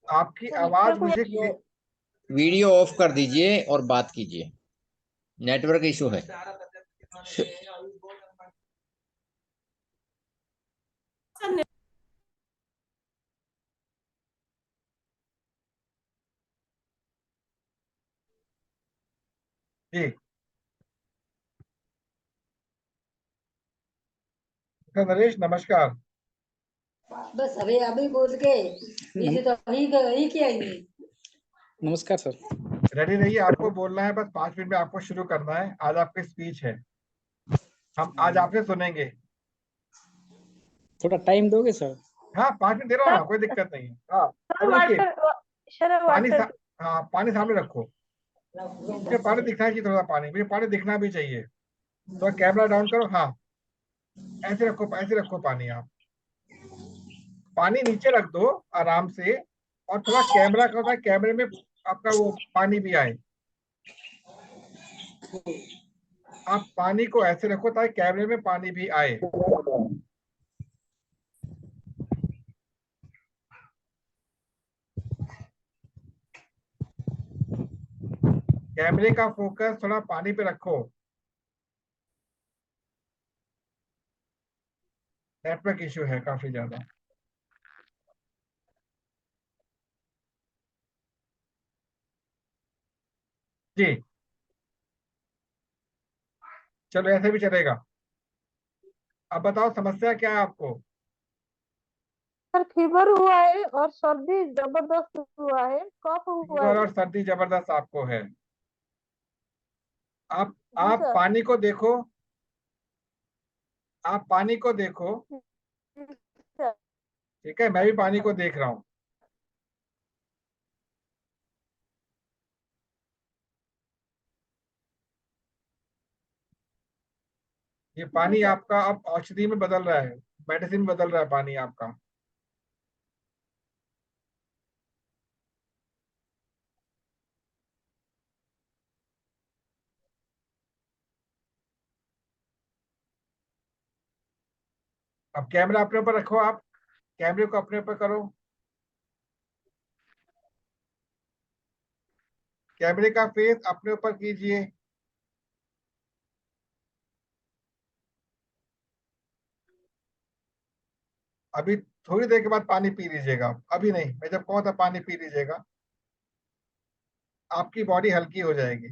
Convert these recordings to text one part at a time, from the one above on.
आपकी आवाज मुझे वीडियो ऑफ कर दीजिए और बात कीजिए, नेटवर्क इशू है। जी नरेश, नमस्कार। बस अभी अभी बोल के इसे तो अभी किया ही नहीं। नमस्कार सर। रेडी रहिए, आपको बोलना है, बस 5 मिनट में आपको शुरू करना है। आज आपकी स्पीच है, हम आज आपसे सुनेंगे। थोड़ा टाइम दोगे सर? हाँ, 5 मिनट दे रहा हूँ ना, कोई दिक्कत नहीं है। हाँ, अब देखिए, हाँ पानी सामने रखो। मुझे पानी दिखना चाहिए, थोड़ा पानी, मुझे पानी दिखना भी चाहिए। तो कैमरा डाउन करो। हाँ, ऐसे रखो, ऐसे रखो पानी। आप पानी नीचे रख दो आराम से, और थोड़ा कैमरा का होता है, कैमरे में आपका वो पानी भी आए। आप पानी को ऐसे रखो ताकि कैमरे में पानी भी आए। कैमरे का फोकस थोड़ा पानी पे रखो। नेटवर्क इश्यू है काफी ज्यादा। जी चलो, ऐसे भी चलेगा। अब बताओ समस्या क्या है आपको? सर फीवर हुआ है और सर्दी जबरदस्त हुआ है, कफ हुआ फीवर है। और सर्दी जबरदस्त आपको है। आप जी आप सर। पानी को देखो, आप पानी को देखो। जी सर। ठीक है, मैं भी पानी को देख रहा हूँ। ये जी पानी सर। आपका अब औषधि में बदल रहा है, मेडिसिन में बदल रहा है पानी आपका। अब कैमरा अपने ऊपर रखो, आप कैमरे को अपने ऊपर करो। कैमरे का फेस अपने ऊपर कीजिए। अभी थोड़ी देर के बाद पानी पी लीजिएगा, अभी नहीं, मैं जब कहूँ तब पानी पी लीजिएगा, आपकी बॉडी हल्की हो जाएगी।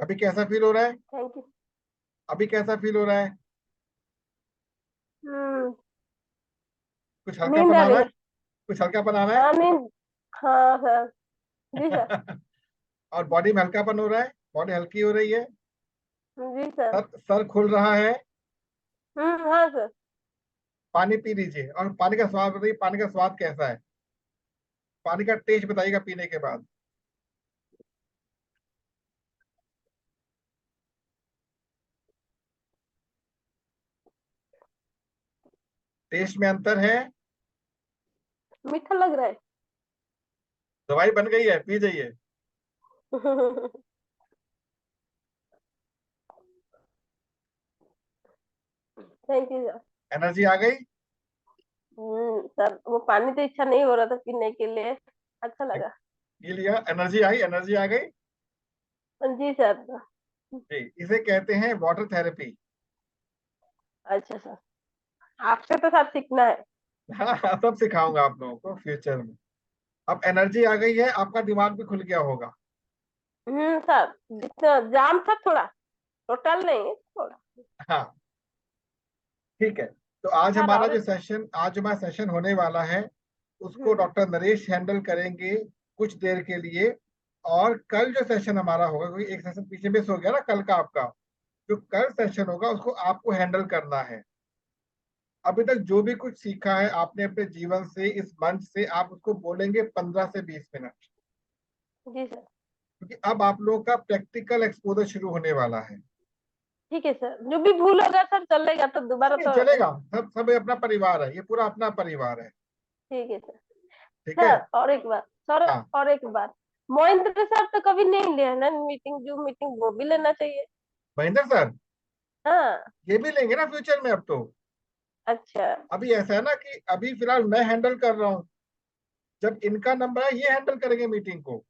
अभी कैसा फील हो रहा है? Thank you. अभी कैसा फील हो रहा है? हम्म। कुछ नींद हल्कापन आ आ रहा रही है? है। कुछ हल्कापन आ रहा हाँ नींद। हाँ सर। जी सर। है? और बॉडी में हल्कापन हो रहा है, बॉडी हल्की हो रही है। जी सर। सर खुल रहा है। हाँ सर। पानी पी लीजिए, और पानी का स्वाद बताइए, पानी का स्वाद कैसा है? पानी का टेस्ट बताइएगा पीने के बाद। टेस्ट में अंतर है? मीठा लग रहा है। दवाई बन गई है, पी जाइए। Thank you sir. एनर्जी आ गई? सर वो पानी तो इच्छा नहीं हो रहा था पीने के लिए, अच्छा लगा। पी लिया, एनर्जी आई, एनर्जी आ गई। जी सर। जी, इसे कहते हैं वाटर थेरेपी। अच्छा सर, आपसे तो सर सीखना है। हाँ हाँ, सब सिखाऊंगा आप लोगों को फ्यूचर में। अब एनर्जी आ गई है, आपका दिमाग भी खुल गया होगा। सर जितना जाम था थोड़ा, टोटल नहीं थोड़ा। हाँ ठीक है। तो आज सर हमारा और जो सेशन, आज हमारा सेशन होने वाला है, उसको हम्म, डॉक्टर नरेश हैंडल करेंगे कुछ देर के लिए। और कल जो सेशन हमारा होगा, क्योंकि एक सेशन पीछे मिस हो गया ना कल का आपका, जो कल सेशन होगा उसको आपको हैंडल करना है। अभी तक जो भी कुछ सीखा है आपने अपने जीवन से, इस मंच से, आप उसको बोलेंगे 15 से 20 मिनट, जी सर। क्योंकि अब आप लोगों का प्रैक्टिकल एक्सपोजर शुरू होने वाला है। ठीक है सर, जो भी भूल होगा सर चलेगा तो दोबारा नहीं तो। चलेगा, सब सब अपना परिवार है, ये पूरा अपना परिवार है। ठीक है सर। ठीक है। सर और एक बात सर, हाँ, और एक बात, महेंद्र सर तो कभी नहीं लिया है ना मीटिंग, जो मीटिंग वो भी लेना चाहिए। महेंद्र सर, हाँ। ये भी लेंगे ना फ्यूचर में अब तो। अच्छा। अभी ऐसा है ना कि अभी फिलहाल मैं हैंडल कर रहा हूँ, जब इनका नंबर है ये हैंडल करेंगे मीटिंग को।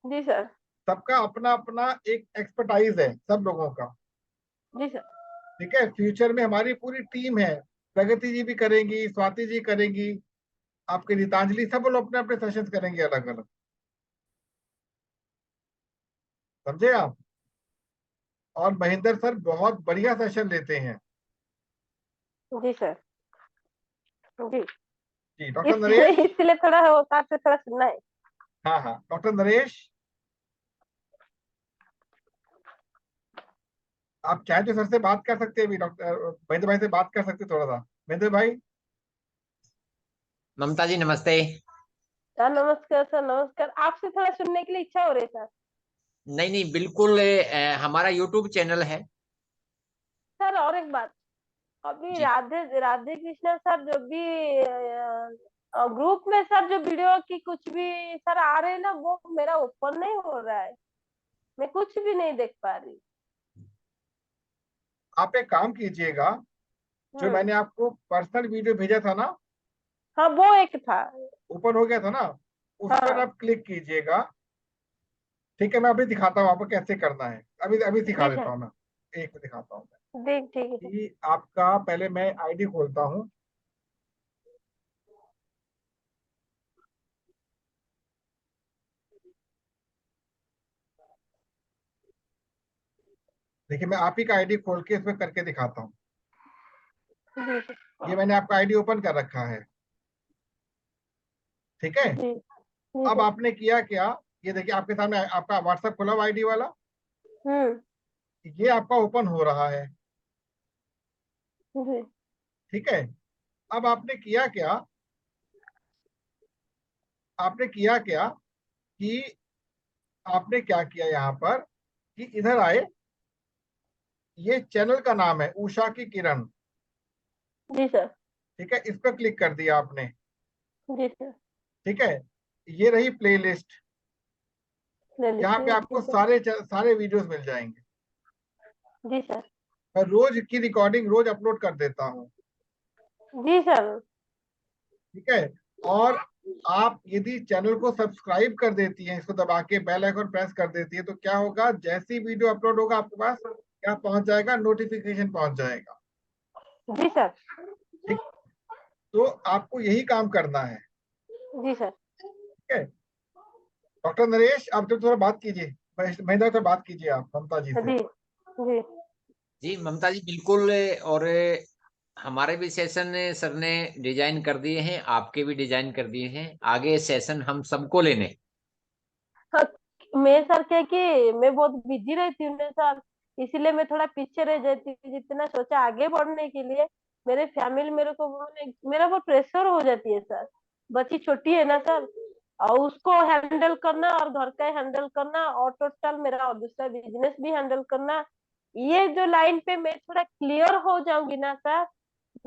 जी सर। सबका अपना अपना एक एक्सपर्टाइज है सब लोगों का। जी सर। ठीक है, फ्यूचर में हमारी पूरी टीम है, प्रगति जी भी करेंगी, स्वाति जी करेंगी, आपके गीतांजलि, सब लोग अपने अपने सेशंस करेंगे अलग अलग। समझे आप? और महेंद्र सर बहुत बढ़िया सेशन लेते हैं। जी सर। जी। जी डॉक्टर नरेश। इसलिए थोड़ा वो आपसे थोड़ा सुनना है। हाँ हाँ डॉक्टर नरेश, आप चाहे तो सर से बात कर सकते हैं, अभी डॉक्टर महेंद्र भाई से बात कर सकते हैं थोड़ा सा। महेंद्र भाई। ममता जी नमस्ते। हाँ नमस्कार सर, नमस्कार। आपसे थोड़ा सुनने के लिए इच्छा हो रही है सर। नहीं नहीं बिल्कुल, हमारा यूट्यूब चैनल है। सर और एक बात, अभी जी राधे राधे कृष्णा सर जो भी ग्रुप में सर जो वीडियो की कुछ भी सर आ रहे हैं ना, वो मेरा ओपन नहीं हो रहा है, मैं कुछ भी नहीं देख पा रही। आप एक काम कीजिएगा, जो हम्म। मैंने आपको पर्सनल वीडियो भेजा था ना, हाँ वो एक था। ऊपर हो गया था ना, उस पर हाँ। आप क्लिक कीजिएगा। ठीक है, मैं अभी दिखाता हूँ आपको कैसे करना है, अभी अभी दिखा जी देता सर। हूँ मैं। एक में दिखाता हूँ मैं देख ठीक है सर। कि आपका, पहले मैं आईडी खोलता हूँ। देखिए मैं आप ही का आईडी खोल के इसमें करके दिखाता हूँ। जी सर। ये मैंने आपका आईडी ओपन कर रखा है। ठीक है, जी। जी अब सर। आपने किया क्या, ये देखिए आपके सामने आपका व्हाट्सएप खुला हुआ आईडी वाला, हम्म। ये आपका ओपन हो रहा है। जी। ठीक है, अब आपने किया क्या, आपने किया क्या कि आपने क्या किया यहाँ पर कि इधर आए, ये चैनल का नाम है उषा की किरण। जी सर। ठीक है, इस पर क्लिक कर दिया आपने। जी सर। ठीक है, ये रही प्लेलिस्ट, ले यहाँ पे लीजिए। जी आपको सर। सारे वीडियोस मिल जाएंगे। जी सर। मैं रोज की रिकॉर्डिंग रोज अपलोड कर देता हूँ। जी सर। ठीक है, और आप यदि चैनल को सब्सक्राइब कर देती हैं, इसको दबा के बेल आइकन प्रेस कर देती है, तो क्या होगा, जैसी वीडियो अपलोड होगा आपके पास क्या पहुंच जाएगा, नोटिफिकेशन पहुंच जाएगा। जी सर। ठीक, तो आपको यही काम करना है। जी सर। ठीक है डॉक्टर नरेश, आप तो थोड़ा बात कीजिए, महेंद्र से बात कीजिए आप ममता जी से। जी। जी। जी ममता जी बिल्कुल। और हमारे भी सेशन सर ने डिजाइन कर दिए हैं, आपके भी डिजाइन कर दिए हैं, आगे सेशन हम सबको लेने। हाँ, मैं सर क्या कि मैं बहुत बिजी रहती हूँ ना सर, इसीलिए मैं थोड़ा पीछे रह जाती हूँ। जितना सोचा आगे बढ़ने के लिए, मेरे फैमिली मेरे को मेरा बहुत प्रेशर हो जाती है सर। बच्ची छोटी है ना सर, और उसको हैंडल करना और घर का हैंडल करना और टोटल मेरा और दूसरा बिजनेस भी हैंडल करना, ये जो लाइन पे मैं थोड़ा क्लियर हो जाऊंगी ना सर,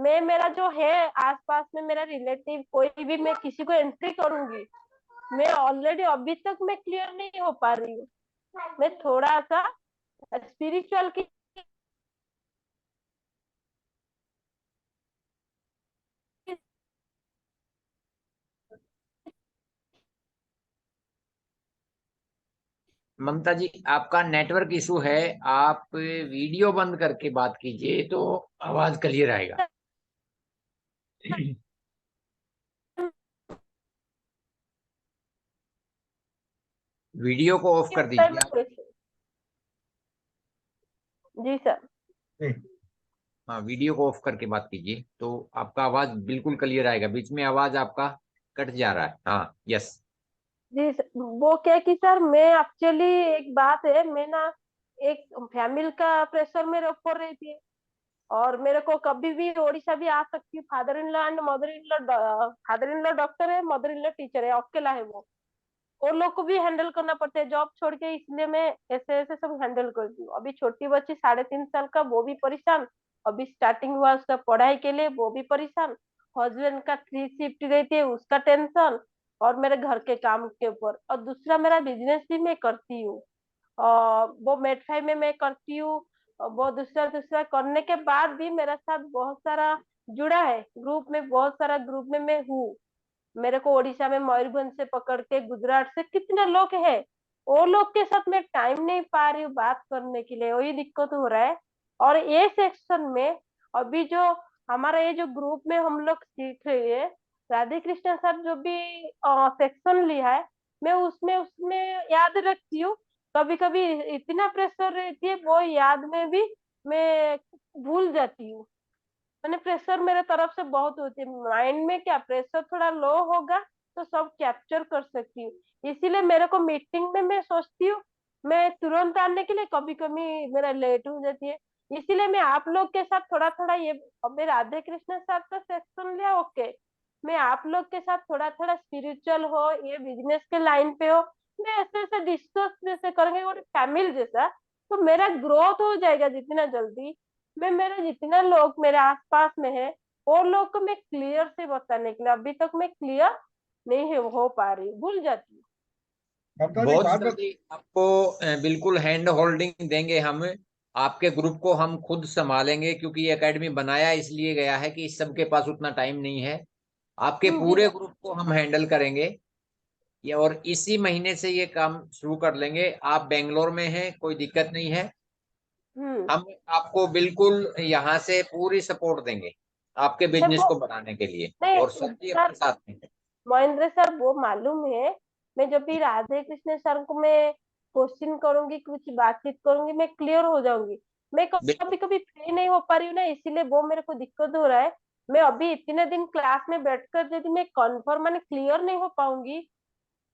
मैं मेरा जो है आसपास में मेरा रिलेटिव कोई भी मैं किसी को एंट्री करूंगी, मैं ऑलरेडी अभी तक मैं क्लियर नहीं हो पा रही हूँ। मैं थोड़ा सा स्पिरिचुअल की ममता जी आपका नेटवर्क इशू है, आप वीडियो बंद करके बात कीजिए तो आवाज क्लियर आएगा। वीडियो को ऑफ कर दीजिए आप। जी सर। जी हाँ वीडियो को ऑफ करके बात कीजिए तो आपका आवाज बिल्कुल क्लियर आएगा, बीच में आवाज आपका कट जा रहा है। हाँ यस। जी सर, वो क्या कि सर मैं एक्चुअली एक बात है, मैं ना एक फैमिली का प्रेशर मेरे ऊपर रहती है, और मेरे को कभी भी ओडिशा भी आ सकती है। Father in law and mother in law, father in law doctor है, मदर इन लॉ टीचर है, अकेला है वो लोग को भी हैंडल करना पड़ता है जॉब छोड़ के, इसलिए मैं ऐसे ऐसे सब हैंडल करती हूँ। अभी छोटी बच्ची 3.5 साल का, वो भी परेशान। अभी स्टार्टिंग हुआ उसका पढ़ाई के लिए, वो भी परेशान। हस्बैंड का 3 शिफ्ट रहती है, उसका टेंशन, और मेरे घर के काम के ऊपर, और दूसरा मेरा बिजनेस भी मैं करती हूँ। वो मेडफाई में मैं करती हूँ, और बहुत दूसरा दूसरा करने के बाद भी मेरे साथ बहुत सारा जुड़ा है ग्रुप में, बहुत सारा ग्रुप में मैं हूँ। मेरे को उड़ीसा में मयूरभंज से पकड़ के गुजरात से कितने लोग हैं, वो लोग के साथ मैं टाइम नहीं पा रही हूँ बात करने के लिए, वही दिक्कत हो रहा है। और ये सेक्शन में अभी जो हमारा ये जो ग्रुप में हम लोग सीख रहे हैं, राधे कृष्ण सर जो भी सेक्शन लिया है, मैं उसमें उसमें याद रखती हूँ। कभी कभी इतना प्रेशर रहती है वो याद में भी मैं भूल जाती हूँ। मैंने प्रेशर मेरे तरफ से बहुत होती है माइंड में, क्या प्रेशर थोड़ा लो होगा तो सब कैप्चर कर सकती हूँ। इसीलिए मेरे को मीटिंग में मैं सोचती हूँ मैं तुरंत आने के लिए, कभी कभी मेरा लेट हो जाती है। इसीलिए मैं आप लोग के साथ थोड़ा थोड़ा ये, अभी राधे कृष्ण साथ का सेक्शन लिया ओके, मैं आप लोग के साथ थोड़ा थोड़ा स्पिरिचुअल हो, ये बिजनेस के लाइन पे हो, मैं ऐसे ऐसे डिस्कस जैसे करेंगे और फैमिली जैसा, तो मेरा ग्रोथ हो जाएगा जितना जल्दी। मैं मेरे जितने लोग मेरे आसपास में है और लोग को मैं क्लियर से बताने के लिए, अभी तक मैं क्लियर नहीं हो पा रही, भूल जाती हूँ। ममता जी बहुत बात जल्दी आपको बिल्कुल हैंड होल्डिंग देंगे हम। आपके ग्रुप को हम खुद संभालेंगे, क्योंकि ये एकेडमी बनाया इसलिए गया है कि सबके पास उतना टाइम नहीं है। आपके जी पूरे सर। ग्रुप को हम हैंडल करेंगे ये, और इसी महीने से ये काम शुरू कर लेंगे। आप बेंगलोर में हैं, कोई दिक्कत नहीं है। हम्म। हम आपको बिल्कुल यहाँ से पूरी सपोर्ट देंगे आपके बिजनेस देखो, को बढ़ाने के लिए, नहीं और सर जी सर, अपने साथ में हैं। महेंद्र सर वो मालूम है, मैं जब भी राधे कृष्ण सर को मैं क्वेश्चन करूंगी, कुछ बातचीत करूंगी, मैं क्लियर हो जाऊंगी। मैं कभी बिल्कुल कभी फ्री नहीं हो पा रही हूँ ना, इसीलिए वो मेरे को दिक्कत हो रहा है। मैं अभी इतने दिन क्लास में बैठकर यदि मैं कन्फर्म मैंने क्लियर नहीं हो पाऊंगी,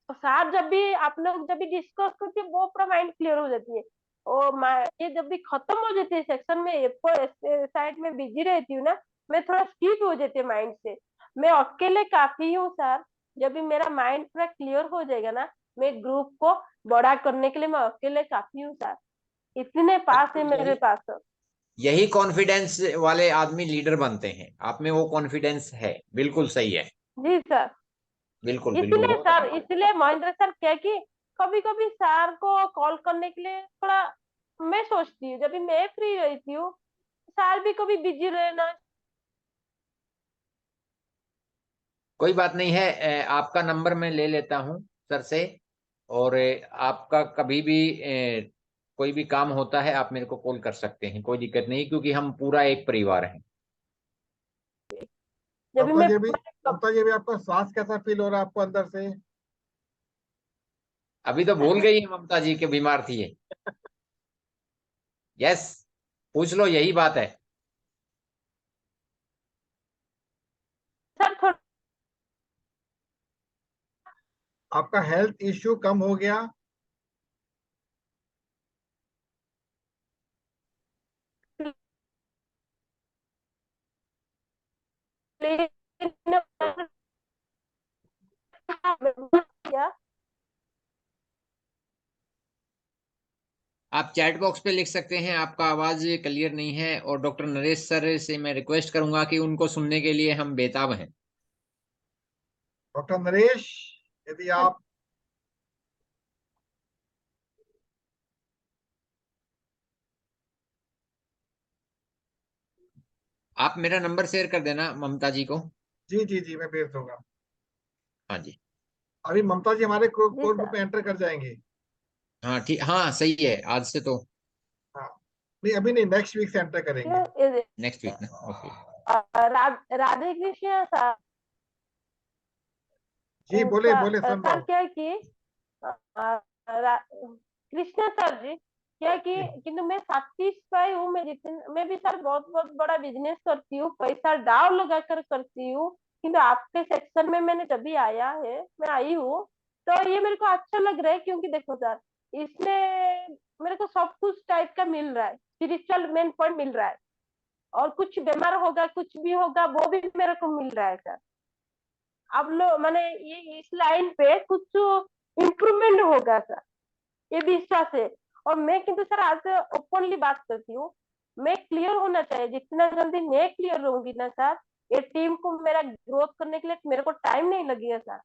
तो साथ जब भी आप लोग जब भी डिस्कस करते हैं वो पूरा माइंड क्लियर हो जाती है। और ये जब भी खत्म हो जाती है सेक्शन में, साइड में बिजी रहती हूँ ना, मैं थोड़ा स्किप हो जाती है माइंड से। मैं अकेले काफी हूँ सर, जब भी मेरा माइंड पूरा क्लियर हो जाएगा ना, मैं ग्रुप को बड़ा करने के लिए मैं अकेले काफी हूँ सर, इतने पास है मेरे यही पास सर। यही कॉन्फिडेंस वाले आदमी लीडर बनते हैं। आप में वो कॉन्फिडेंस है, बिल्कुल सही है। जी सर। बिल्कुल बिल्कुल, इसलिए बहुत सर, अच्छा। इसलिए महेंद्र सर क्या कि कभी कभी सर को कॉल करने के लिए थोड़ा मैं सोचती हूँ, जब भी मैं फ्री रहती हूँ सर भी कभी बिजी रहना। कोई बात नहीं है। आपका नंबर मैं ले लेता हूँ सर से, और आपका कभी भी कोई भी काम होता है आप मेरे को कॉल कर सकते हैं, कोई दिक्कत नहीं, क्योंकि हम पूरा एक परिवार हैं। जब भी ममता मैं जी अभी ममता जी अभी आपका श्वास कैसा फील हो रहा है आपको अंदर से? अभी तो भूल गई है ममता जी के बीमार थी ये। यस, पूछ लो, यही बात है। सर थोड़ा आपका हेल्थ इश्यू कम हो गया? क्या आप चैट बॉक्स पे लिख सकते हैं, आपका आवाज क्लियर नहीं है, और डॉक्टर नरेश सर से मैं रिक्वेस्ट करूंगा कि उनको सुनने के लिए हम बेताब हैं। डॉक्टर नरेश, यदि आप आप मेरा नंबर शेयर कर देना ममता जी को। जी जी जी मैं भेज दूंगा। हाँ जी। अभी ममता जी हमारे जी कोर ग्रुप सर। में एंटर कर जाएंगे। हाँ ठीक, हाँ सही है, आज से तो हाँ, नहीं अभी नहीं, नेक्स्ट वीक से एंटर करेंगे। नेक्स्ट वीक ना। ओके। राधे कृष्ण सर, जी बोले बोले, सुन रहा सर हूँ। क्या है कि कृष्णा सर जी, क्या कि जी किंतु मैं सेटिस्फाई हूँ, मैं जितने मैं भी सर बहुत बहुत बड़ा बिजनेस करती हूँ, पैसा डाव लगा कर करती हूँ, किंतु आपके सेक्शन में मैंने जब भी आया है, मैं आई हूँ, तो ये मेरे को अच्छा लग रहा है, क्योंकि देखो सर इसमें मेरे को सब कुछ टाइप का मिल रहा है, स्पिरिचुअल मेन पॉइंट मिल रहा है, और कुछ बीमार होगा कुछ भी होगा वो भी मेरे को मिल रहा है सर। अब लोग मैंने ये इस लाइन पे कुछ इम्प्रूवमेंट होगा सर, ये भी विश्वास है। और मैं किंतु सर आज ओपनली बात करती हूँ, मैं क्लियर होना चाहिए, जितना जल्दी मैं क्लियर रहूंगी ना सर, ये टीम को मेरा ग्रोथ करने के लिए मेरे को टाइम नहीं लगेगा सर।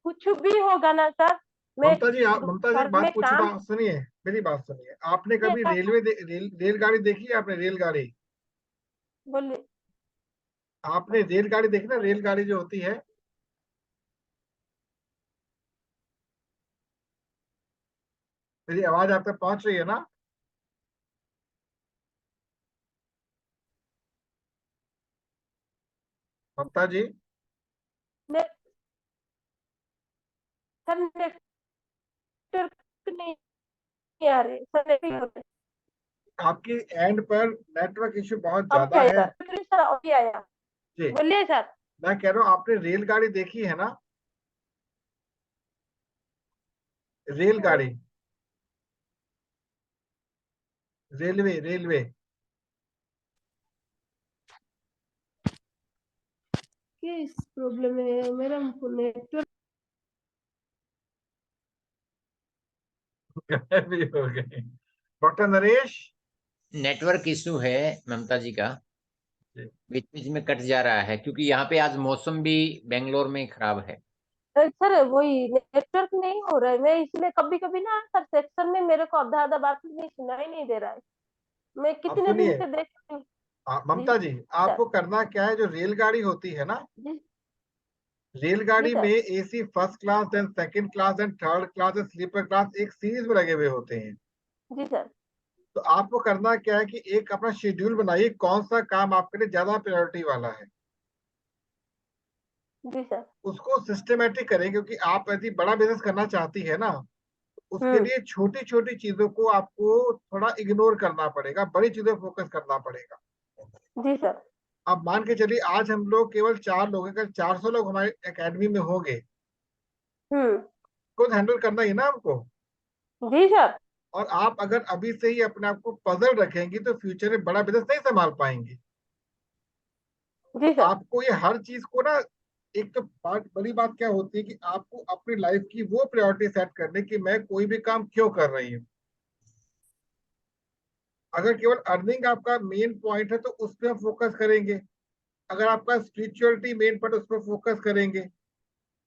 कुछ भी होगा ना सर, मैं ममता जी एक घर बात में पूछू, काम बात सुनिए, मेरी बात सुनिए। आपने से कभी रेलगाड़ी देखी है? आपने रेलगाड़ी, बोलिए। आपने रेलगाड़ी देखी ना, रेलगाड़ी जो होती है? मेरी आवाज आप तक पहुंच रही है ना? ममता जी, ने, सर नेटवर्क नहीं आ रही सर, नहीं हो रही। आपकी एंड पर नेटवर्क इश्यू बहुत अब ज्यादा क्या है है। सर? सर अभी आया। जी, बोलिए सर। मैं कह रहा हूँ आपने रेलगाड़ी देखी है ना? रेलगाड़ी, रेलवे, रेलवे। किस प्रॉब्लम है मेरा नेटवर्क? भी हो गई। डॉक्टर नरेश नेटवर्क इशू है ममता जी का, जी, बीच बीच में कट जा रहा है, क्योंकि यहाँ पे आज मौसम भी बेंगलोर में खराब है। सर वही नेटवर्क नहीं हो रहा है, मैं इसलिए कभी कभी ना सर सेक्शन में मेरे को आधा आधा बात नहीं सुनाई नहीं दे रहा है। मैं आप कितने दिन सुनिए। से देख रही हूँ। जी ममता जी, सर। आपको करना क्या है, जो रेलगाड़ी होती है ना, जी जी रेलगाड़ी में sir. AC first class and second class and third class and sleeper class एक सीरीज में लगे हुए होते हैं। जी सर। तो आपको करना क्या है कि एक अपना शेड्यूल बनाइए, कौन सा काम आपके लिए ज्यादा प्रायोरिटी वाला है, जी सर। उसको सिस्टमेटिक करें। क्योंकि आप यदि बड़ा बिजनेस करना चाहती है ना, उसके हम्म। लिए छोटी छोटी चीजों को आपको थोड़ा इग्नोर करना पड़ेगा, बड़ी चीजों पर फोकस करना पड़ेगा। जी सर। अब मान के चलिए आज हम लोग केवल 4 लोग हैं, कल 400 लोग हमारे एकेडमी में होंगे, हम्म। खुद हैंडल करना ही ना हमको। जी सर। और आप अगर अभी से ही अपने आप को पजल रखेंगी तो फ्यूचर में बड़ा बिजनेस नहीं संभाल पाएंगी। तो जी सर। आपको ये हर चीज को ना, एक तो बड़ी बात क्या होती है कि आपको अपनी लाइफ की वो प्रायोरिटी सेट करने की, मैं कोई भी काम क्यों कर रही हूँ। अगर केवल अर्निंग आपका मेन पॉइंट है तो उस पर हम फोकस करेंगे। अगर आपका स्पिरिचुअलिटी मेन पॉइंट, उस पर फोकस करेंगे।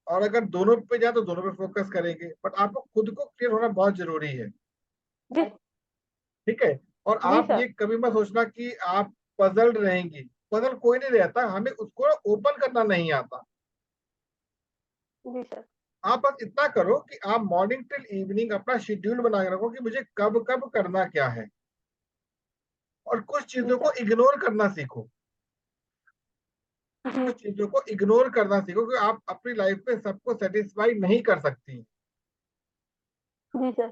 और अगर दोनों पे जाए तो दोनों पे फोकस करेंगे। बट आपको खुद को क्लियर होना बहुत जरूरी है। जी ठीक है? और जी आप सर। ये कभी मत सोचना कि आप पजल्ड रहेंगी। पजल कोई नहीं रहता, हमें उसको ओपन करना नहीं आता। जी सर। आप बस इतना करो कि आप मॉर्निंग टिल इवनिंग अपना शेड्यूल बना के रखो कि मुझे कब कब करना क्या है। और कुछ जी चीजों को सर। इग्नोर करना सीखो। जी कुछ चीजों को इग्नोर करना सीखो कि आप अपनी लाइफ में सबको सेटिस्फाई नहीं कर सकती। जी sir.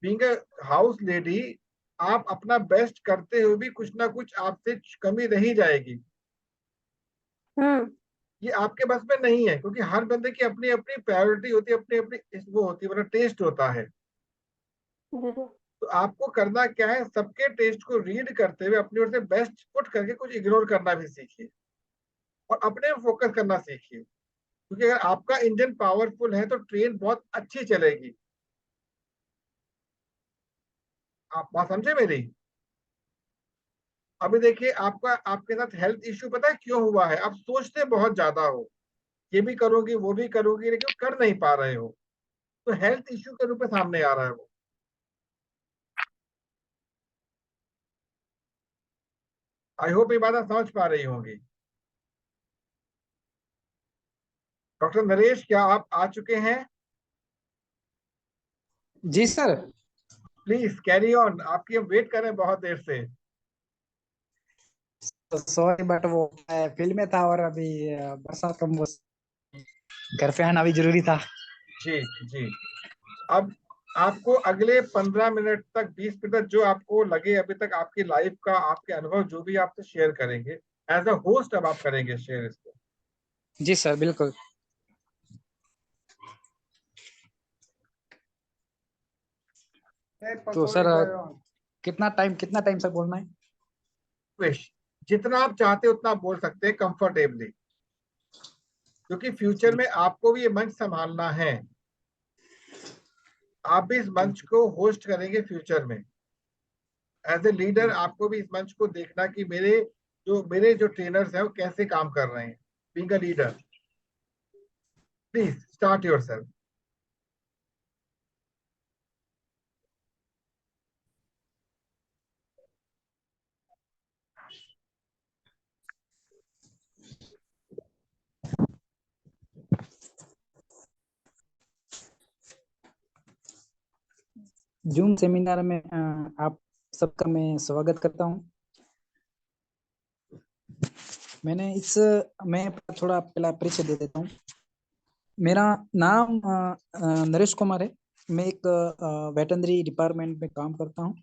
Being a house lady, आप अपना बेस्ट करते हुए भी कुछ ना कुछ आपसे कमी रही जाएगी। हम्म। ये आपके बस में नहीं है, क्योंकि हर बंदे की अपनी अपनी प्रायोरिटी होती है, अपनी अपनी वो होती है, मतलब टेस्ट होता है। जी सर। तो आपको करना क्या है, सबके टेस्ट को रीड करते हुए अपनी ओर से बेस्ट पुट करके कुछ इग्नोर करना भी सीखिए। और अपने फोकस करना सीखिए। क्योंकि अगर आपका इंजन पावरफुल है तो ट्रेन बहुत अच्छी चलेगी। आप बात समझे मेरी? अभी देखिए, आपका आपके साथ हेल्थ इश्यू पता है क्यों हुआ है? आप सोचते बहुत ज्यादा हो, ये भी करोगी वो भी करोगी, लेकिन कर नहीं पा रहे हो। तो हेल्थ इश्यू के रूप में सामने आ रहा है वो। आई होप ये बात आप समझ पा रही होंगी। डॉक्टर नरेश, क्या आप आ चुके हैं? जी सर। प्लीज कैरी ऑन, आपकी हम वेट कर रहे हैं बहुत देर से। तो सॉरी बट वो मैं फील्ड में था और अभी बरसात का मौसम, घर पे आना भी जरूरी था। जी जी। अब आपको अगले 15 मिनट तक, 20 मिनट तक, जो आपको लगे अभी तक आपकी लाइफ का, आपके अनुभव जो भी आपसे शेयर करेंगे, एज अ होस्ट अब आप करेंगे शेयर इसको। जी सर बिल्कुल। तो सर कितना टाइम सर बोलना है? विश, जितना आप चाहते हो उतना आप बोल सकते हैं कंफर्टेबली। क्योंकि फ्यूचर में आपको भी ये मंच संभालना है। आप भी इस मंच को होस्ट करेंगे फ्यूचर में। एज ए लीडर आपको भी इस मंच को देखना कि मेरे जो ट्रेनर्स हैं वो कैसे काम कर रहे हैं। Being a leader, please start yourself. Zoom seminar में आप सबका मैं स्वागत करता हूँ। मैं थोड़ा पहला परिचय दे देता हूँ। मेरा नाम नरेश कुमार है। मैं एक वेटरनरी डिपार्टमेंट में काम करता हूँ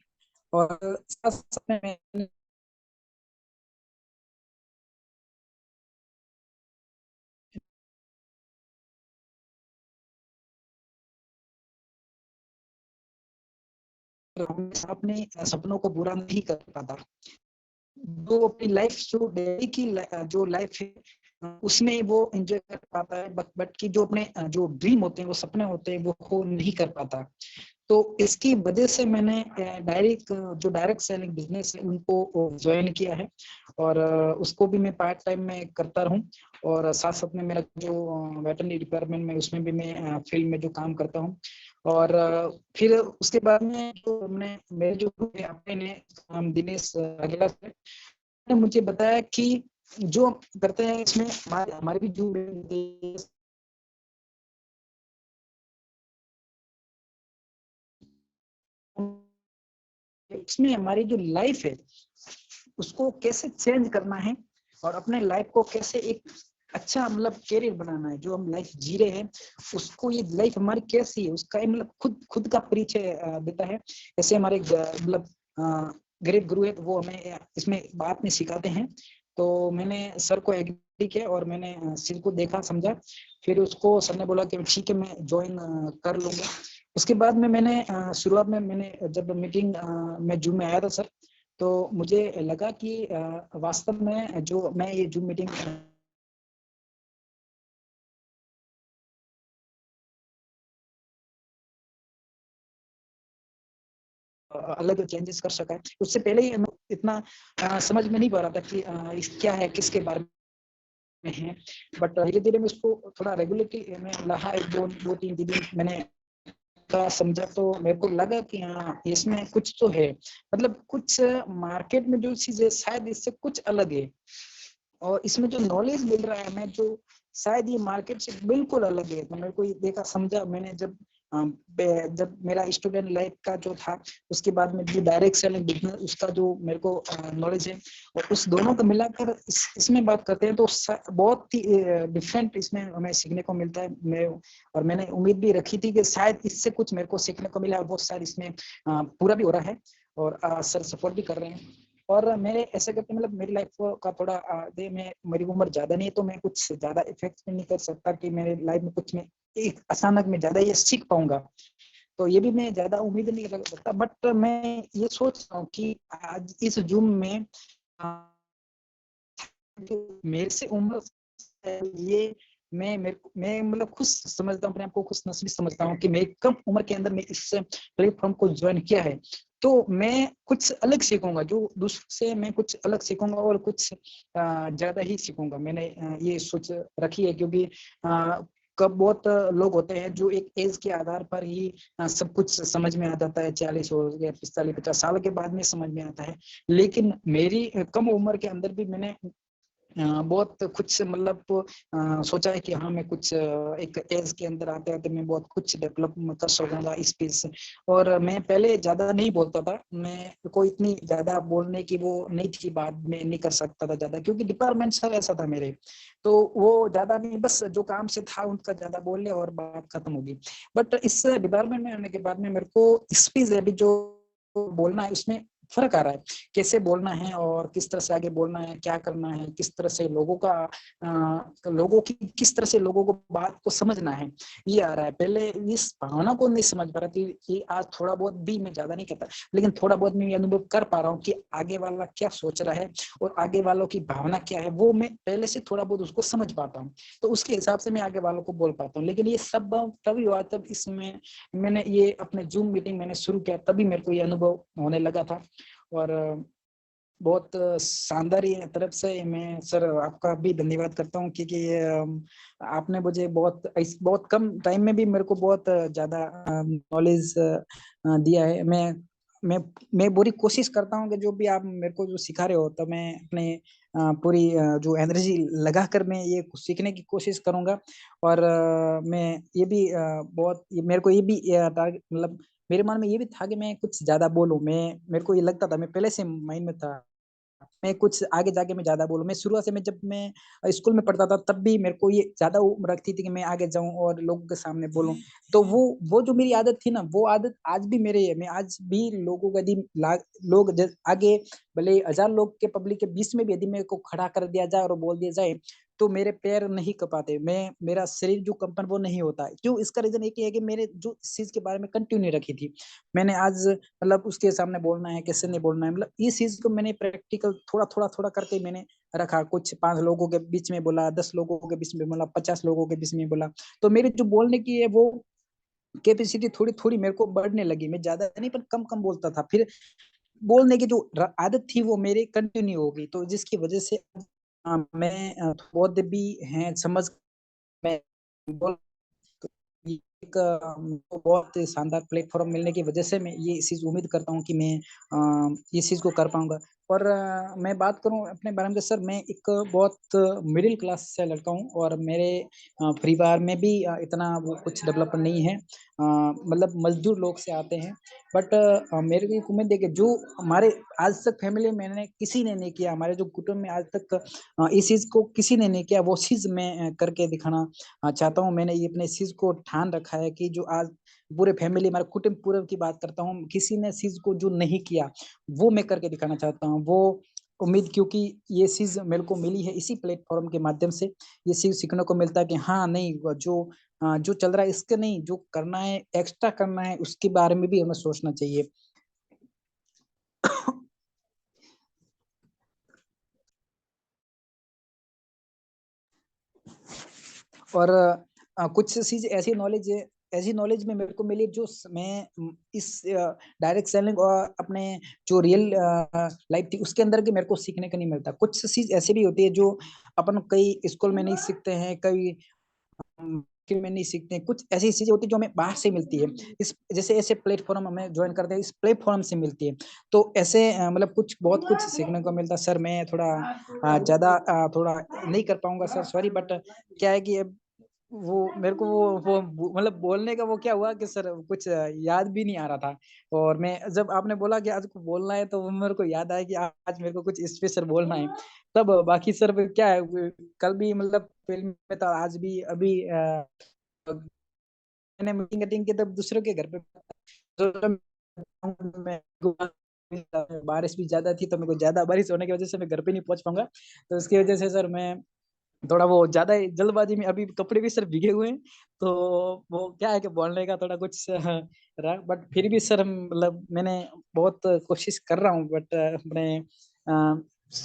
और साथ साथ में अपने सपनों को पूरा नहीं कर पाता। जो अपनी लाइफ जो डेली की जो लाइफ है उसमें वो एंजॉय कर पाता है, बट की जो अपने जो ड्रीम होते हैं, वो सपने होते हैं, वो नहीं कर पाता। तो इसकी वजह से मैंने डायरेक्ट सेलिंग बिजनेस है उनको ज्वाइन किया है और उसको भी मैं पार्ट टाइम में करता रहूं। और साथ साथ में मेरा जो वेटरनरी डिपार्टमेंट में उसमें भी मैं फील्ड में जो काम करता हूं। और फिर उसके बाद में जो हमने मेरे जो ग्रुप है अपने ने दिनेश अगला से ने मुझे बताया कि जो करते हैं इसमें हमारे भी जो इसमें हमारी जो लाइफ है उसको कैसे चेंज करना है और अपने लाइफ को कैसे एक अच्छा मतलब कैरियर बनाना है। जो हम लाइफ जी रहे हैं उसको, ये लाइफ हमारी कैसी है उसका मतलब खुद का परिचय देता है। ऐसे हमारे मतलब ग्रेट गुरु है, तो वो हमें इसमें बात में सिखाते हैं। तो मैंने सर को एग्री किया और मैंने सर को देखा समझा, फिर उसको सर ने बोला कि ठीक है मैं ज्वाइन कर लूंगा। उसके बाद में मैंने शुरुआत में मैंने जब मीटिंग में जूम में आया था सर, तो मुझे लगा कि वास्तव में जो मैं ये जूम मीटिंग अलग चेंजेस कर सका है। उससे पहले ही इतना समझ में नहीं पा रहा था कि क्या है, किसके बारे में है। बट धीरे धीरे मैं उसको थोड़ा रेगुलेटरी में रहा, एक दो तीन दिन मैंने का समझा, तो मेरे को लगा कि हाँ इसमें कुछ तो है, मतलब कुछ मार्केट में जो चीज है शायद इससे कुछ अलग है और इसमें जो नॉलेज मिल रहा है मैं जो शायद ये मार्केट से बिल्कुल अलग है। तो मेरे को ये देखा समझा मैंने जब मेरा स्टूडेंट लाइफ का जो था, उसके बाद में जो डायरेक्ट सेलिंग बिजनेस उसका जो मेरे को नॉलेज है, और उस दोनों को मिलाकर इसमें बात करते हैं तो बहुत ही डिफरेंट इसमें हमें सीखने को मिलता है। और मैंने उम्मीद भी रखी थी कि शायद इससे कुछ मेरे को सीखने को मिला और बहुत शायद इसमें पूरा भी हो रहा है और सर सपोर्ट भी कर रहे हैं। और मेरे ऐसे करके मतलब मेरी लाइफ का थोड़ा मेरी उम्र ज्यादा नहीं है, तो मैं कुछ ज्यादा इफेक्ट नहीं कर सकता कि मेरे लाइफ में कुछ में एक अचानक में ज्यादा ये सीख पाऊंगा। तो ये भी मैं ज्यादा उम्मीद नहीं रख सकता, बट मैं ये सोच रहा हूँ कि आज इस जूम में मेरे से उम्र ये मैं मतलब खुश समझता हूँ, अपने आप को खुश नसीब समझता हूँ कि मैं कम उम्र के अंदर मैं इस प्लेटफॉर्म को ज्वाइन किया है। तो मैं कुछ अलग सीखूंगा, जो दूसरों से मैं कुछ अलग सीखूंगा और कुछ ज्यादा ही सीखूंगा। मैंने ये सोच रखी है, क्योंकि कब बहुत लोग होते हैं जो एक एज के आधार पर ही सब कुछ समझ में आ जाता है, 40 हो गया 45-50 साल के बाद में समझ में आता है। लेकिन मेरी कम उम्र के अंदर भी मैंने बहुत कुछ मतलब सोचा है कि हाँ मैं कुछ एक एज के अंदर आते आते मैं बहुत कुछ डेवलप कर सकूंगा इस स्पेस से। और मैं पहले ज्यादा नहीं बोलता था, मैं कोई इतनी ज्यादा बोलने की वो नहीं थी, बाद में नहीं कर सकता था ज्यादा, क्योंकि डिपार्टमेंट सर ऐसा था मेरे। तो वो ज्यादा नहीं, बस जो काम से था उनका ज्यादा बोल लिया और बात खत्म होगी। बट इस डिपार्टमेंट में आने के बाद में मेरे को स्पीच अभी जो बोलना है उसमें फर्क आ रहा है, कैसे बोलना है और किस तरह से आगे बोलना है, क्या करना है, किस तरह से लोगों की किस तरह से लोगों को बात को समझना है, ये आ रहा है। पहले इस भावना को नहीं समझ पा रहा थी कि आज थोड़ा बहुत भी, मैं ज्यादा नहीं कहता लेकिन थोड़ा बहुत मैं ये अनुभव कर पा रहा हूँ कि आगे वाला क्या सोच रहा है और आगे वालों की भावना क्या है, वो मैं पहले से थोड़ा बहुत उसको समझ पाता हूँ। तो उसके हिसाब से मैं आगे वालों को बोल पाता हूँ। लेकिन ये सब तभी हुआ तब इसमें मैंने ये अपने जूम मीटिंग मैंने शुरू किया, तभी मेरे को ये अनुभव होने लगा था। और बहुत शानदार ये तरफ से मैं सर आपका भी धन्यवाद करता हूँ, क्योंकि आपने मुझे बहुत कम टाइम में भी मेरे को बहुत ज्यादा नॉलेज दिया है। मैं पूरी कोशिश करता हूँ कि जो भी आप मेरे को जो सिखा रहे हो, तो मैं अपने पूरी जो एनर्जी लगा कर मैं ये सीखने की कोशिश करूंगा। और मैं ये भी मेरे को ये भी मतलब मेरे मन में ये भी था कि मैं कुछ ज्यादा बोलूं, मेरे को ये लगता था, मैं पहले से माइंड में था मैं कुछ आगे जाके मैं ज्यादा बोलूं। मैं शुरुआत से, मैं जब मैं स्कूल में पढ़ता था तब भी मेरे को ये ज्यादा उम्र रखती थी कि मैं आगे जाऊं और लोगों के सामने बोलूं। तो वो जो मेरी आदत थी ना, वो आदत आज भी मेरे है। मैं आज भी लोगों को यदि आगे भले 1000 लोग के पब्लिक के बीच में भी यदि मेरे को खड़ा कर दिया जाए और बोल दिया जाए तो मेरे पैर नहीं कपाते, मेरा शरीर जो कंपन वो नहीं होता। क्यों? इसका रीजन एक ही है कि मेरे जो इस चीज के बारे में कंटिन्यू रखी थी। मैंने आज मतलब उसके सामने बोलना है, कैसे नहीं बोलना है, मतलब इस चीज को मैंने प्रैक्टिकल थोड़ा करके मैंने रखा। कुछ 5 लोगों के बीच में बोला, 10 लोगों के बीच में बोला, 50 लोगों के बीच में बोला। तो मेरी जो बोलने की है वो कैपेसिटी थोड़ी थोड़ी मेरे को बढ़ने लगी। मैं ज्यादा नहीं पर कम कम बोलता था। फिर बोलने की जो आदत थी वो मेरी कंटिन्यू हो गई, तो जिसकी वजह से मैं बहुत भी हैं समझ मैं बोल एक बहुत शानदार प्लेटफॉर्म मिलने की वजह से मैं ये चीज उम्मीद करता हूँ कि मैं इस चीज को कर पाऊंगा। और मैं बात करूं अपने बारे में तो सर, मैं एक बहुत मिडिल क्लास से लड़का हूं और मेरे परिवार में भी इतना वो कुछ डेवलप नहीं है। मतलब मजदूर लोग से आते हैं। बट मेरे को एक उम्मीद है कि जो हमारे आज तक फैमिली में मैंने किसी ने नहीं किया, हमारे जो कुटुंब में आज तक इस चीज को किसी ने नहीं किया, वो चीज मैं करके दिखाना चाहता हूँ। मैंने ये अपने चीज को ठान रखा है कि जो आज पूरे फैमिली, हमारे कुटुंब पूरे की बात करता हूँ, किसी ने चीज को जो नहीं किया वो मैं करके दिखाना चाहता हूँ। वो उम्मीद, क्योंकि ये चीज मेरे को मिली है इसी प्लेटफॉर्म के माध्यम से, ये चीज सीखने को मिलता है कि हाँ नहीं, जो चल रहा है इसके नहीं, जो करना है एक्स्ट्रा करना है उसके बारे में भी हमें सोचना चाहिए। और कुछ चीज ऐसी नॉलेज में मेरे को मिली जो मैं इस डायरेक्ट सेलिंग और अपने जो रियल लाइफ थी उसके अंदर के मेरे को सीखने को नहीं मिलता। कुछ चीज ऐसी भी होती है जो अपन कई स्कूल में नहीं सीखते हैं, कई में नहीं सीखते हैं। कुछ ऐसी चीजें होती है जो हमें बाहर से मिलती है, इस जैसे ऐसे प्लेटफॉर्म हमें ज्वाइन करते हैं, इस प्लेटफॉर्म से मिलती है। तो ऐसे मतलब बहुत कुछ सीखने को मिलता है सर। मैं थोड़ा ज्यादा थोड़ा नहीं कर पाऊंगा सर, सॉरी। बट क्या है कि अब वो मेरे को वो मतलब बोलने का वो क्या हुआ कि सर कुछ याद भी नहीं आ रहा था। और मैं जब आपने बोला कि आज को बोलना है तो वो मेरे को याद आया कि आज मेरे को कुछ स्पेशल बोलना है। तब बाकी सर क्या है, कल भी मतलब फिल्म में था, आज भी अभी मैंने मीटिंग मीटिंग की तब दूसरों के घर पे तो मैं बारिश भी ज्यादा थी, तो मेरे को ज्यादा बारिश होने की वजह से मैं घर पे नहीं पहुंच पाऊंगा। तो उसकी वजह से सर मैं थोड़ा वो ज्यादा ही जल्दबाजी में, अभी कपड़े भी सर भीगे हुए हैं, तो वो क्या है कि बोलने का थोड़ा कुछ रहा। बट फिर भी सर मतलब मैंने बहुत कोशिश कर रहा हूँ। बट अपने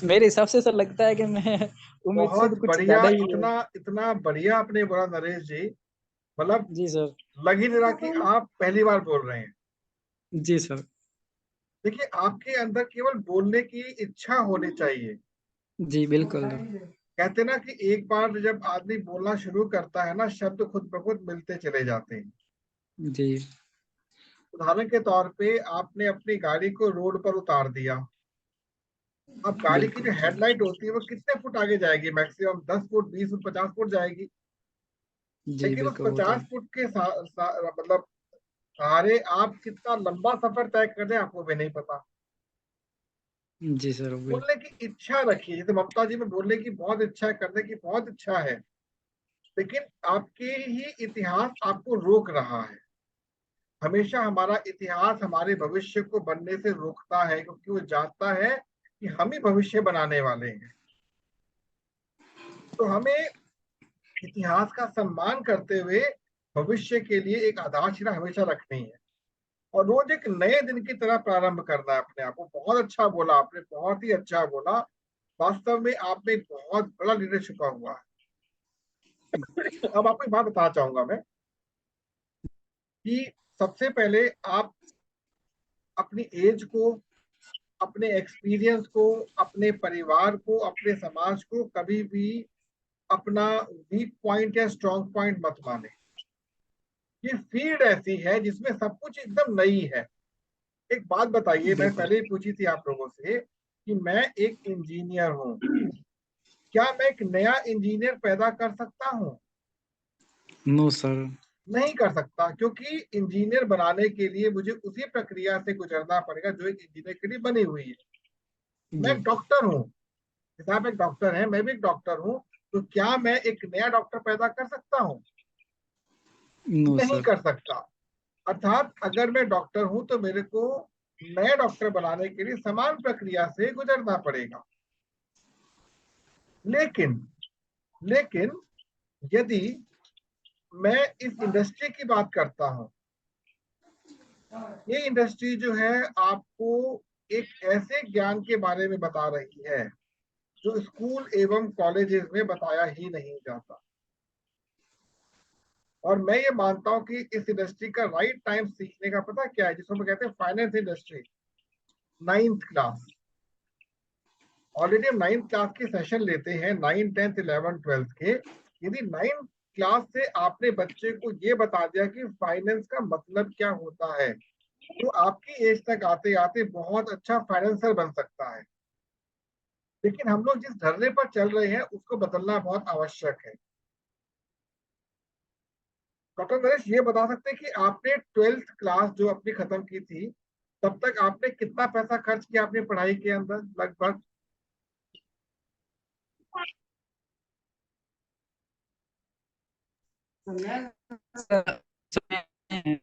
मेरे हिसाब से सर लगता है कि मैं उम्मीद से बहुत तो कुछ बढ़िया, ज्यादा ही है। इतना इतना बढ़िया आपने बोला नरेश जी। मतलब जी सर। लग ही नहीं रहा कि आप पहली बार बोल रहे हैं। जी सर। देखिए, आपके अंदर केवल बोलने की इच्छा होनी चाहिए। जी बिल्कुल। कहते ना कि एक बार जब आदमी बोलना शुरू करता है ना, शब्द खुद ब खुद मिलते चले जाते हैं। जी उदाहरण के तौर पे आपने अपनी गाड़ी को रोड पर उतार दिया। अब गाड़ी की बिल्कुल। जो हेडलाइट होती है वो कितने फुट आगे जाएगी? मैक्सिमम 10 फुट, 20 फुट, 50 फुट जाएगी। जी लेकिन उस बिल्कुल वो तो 50 फुट के मतलब सहारे आप कितना लंबा सफर तय कर रहे हैं आपको भी नहीं पता। जी सर बिल्कुल। बोलने की इच्छा रखिए। जैसे ममता जी में बोलने की बहुत इच्छा है, करने की बहुत इच्छा है, लेकिन आपके ही इतिहास आपको रोक रहा है। हमेशा हमारा इतिहास हमारे भविष्य को बनने से रोकता है, क्योंकि वो जानता है कि हम ही भविष्य बनाने वाले हैं। तो हमें इतिहास का सम्मान करते हुए भविष्य के लिए एक आधारशिला हमेशा रखनी है और रोज एक नए दिन की तरह प्रारंभ करना है अपने आप को। बहुत अच्छा बोला आपने, बहुत ही अच्छा बोला। वास्तव में आप में एक बहुत बड़ा लीडर छुपा हुआ है। अब आपको एक बात बताना चाहूंगा मैं कि सबसे पहले आप अपनी एज को, अपने एक्सपीरियंस को, अपने परिवार को, अपने समाज को कभी भी अपना वीक पॉइंट या स्ट्रॉन्ग पॉइंट मत माने। ये फील्ड ऐसी है जिसमें सब कुछ एकदम नई है। एक बात बताइए, मैं बिल्कुल। पहले ही पूछी थी आप लोगों से कि मैं एक इंजीनियर हूं, क्या मैं एक नया इंजीनियर पैदा कर सकता हूं? No sir. नहीं कर सकता, क्योंकि इंजीनियर बनाने के लिए मुझे उसी प्रक्रिया से गुजरना पड़ेगा जो एक इंजीनियर के लिए बनी हुई है। मैं जी डॉक्टर हूँ, आप एक डॉक्टर हैं, मैं भी एक डॉक्टर हूँ, तो क्या मैं एक नया डॉक्टर पैदा कर सकता हूँ? नो नहीं सर। कर सकता। अर्थात अगर मैं डॉक्टर हूं तो मेरे को नया डॉक्टर बनाने के लिए समान प्रक्रिया से गुजरना पड़ेगा। लेकिन लेकिन यदि मैं इस इंडस्ट्री की बात करता हूं, ये इंडस्ट्री जो है आपको एक ऐसे ज्ञान के बारे में बता रही है जो स्कूल एवं कॉलेजेस में बताया ही नहीं जाता। और मैं ये मानता हूं कि इस इंडस्ट्री का राइट टाइम सीखने का पता क्या है, जिसको हम कहते हैं finance industry, 9th class. Already हम 9th क्लास के सेशन लेते हैं, 9, 10th, 11, 12 के। यदि 9th क्लास से आपने बच्चे को ये बता दिया कि फाइनेंस का मतलब क्या होता है, तो आपकी एज तक आते आते बहुत अच्छा फाइनेंसर बन सकता है। लेकिन हम लोग जिस धरने पर चल रहे हैं उसको बदलना बहुत आवश्यक है। डॉक्टर नरेश ये बता सकते हैं कि आपने 12th क्लास जो अपनी खत्म की थी, तब तक आपने कितना पैसा खर्च किया अपनी पढ़ाई के अंदर लगभग?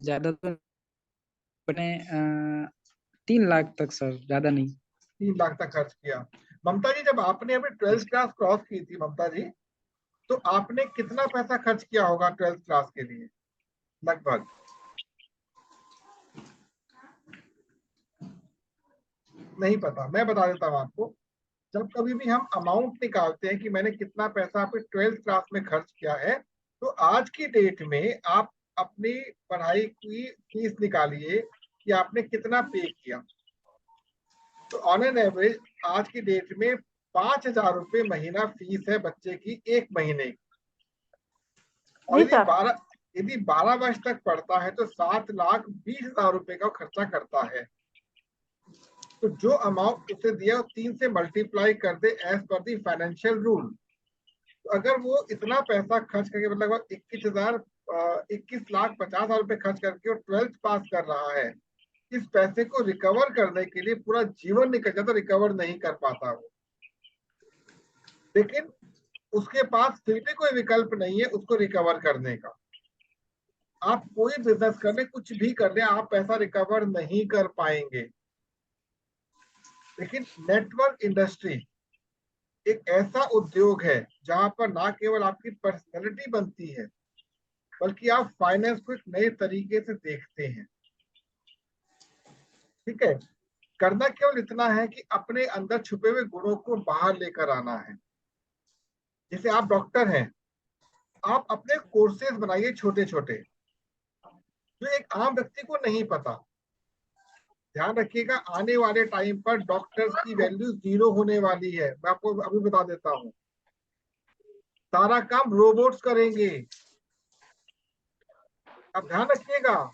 ज्यादा तो अपने 3 लाख तक सर, ज्यादा नहीं। 3 लाख तक खर्च किया। ममता जी, जब आपने अपनी 12th क्लास क्रॉस की थी ममता जी, तो आपने कितना पैसा खर्च किया होगा 12th क्लास के लिए लगभग? नहीं पता, मैं बता देता हूँ आपको। जब कभी भी हम अमाउंट निकालते हैं कि मैंने कितना पैसा अपनी 12th क्लास में खर्च किया है, तो आज की डेट में आप अपनी पढ़ाई की फीस निकालिए कि आपने कितना पे किया। तो ऑन एन एवरेज आज की डेट में 5,000 रुपये महीना फीस है बच्चे की, एक महीने की। और जी यदि सर। 12 वर्ष तक पढ़ता है तो 7,20,000 रुपये का खर्चा करता है। तो जो अमाउंट उसे दिया 3 से मल्टीप्लाई कर दे as per the financial rule. तो अगर वो इतना पैसा खर्च करके, मतलब 21,50,000 रुपये खर्च करके वो 12th पास कर रहा है, इस पैसे को रिकवर करने के लिए पूरा जीवन निकल जाता, रिकवर नहीं कर पाता वो। लेकिन उसके पास फिर भी कोई विकल्प नहीं है उसको रिकवर करने का। आप कोई बिजनेस कर ले, कुछ भी कर ले, आप पैसा रिकवर नहीं कर पाएंगे। लेकिन नेटवर्क इंडस्ट्री एक ऐसा उद्योग है जहां पर ना केवल आपकी पर्सनैलिटी बनती है, बल्कि आप फाइनेंस को एक नए तरीके से देखते हैं। ठीक है, करना केवल इतना है कि अपने अंदर छुपे हुए गुणों को बाहर लेकर आना है। जैसे आप डॉक्टर हैं, आप अपने कोर्सेज बनाइए छोटे छोटे, जो एक आम व्यक्ति को नहीं पता। ध्यान रखिएगा, आने वाले टाइम पर डॉक्टर्स की वैल्यू 0 होने वाली है। मैं आपको अभी बता देता हूँ, सारा काम रोबोट्स करेंगे। अब ध्यान रखिएगा,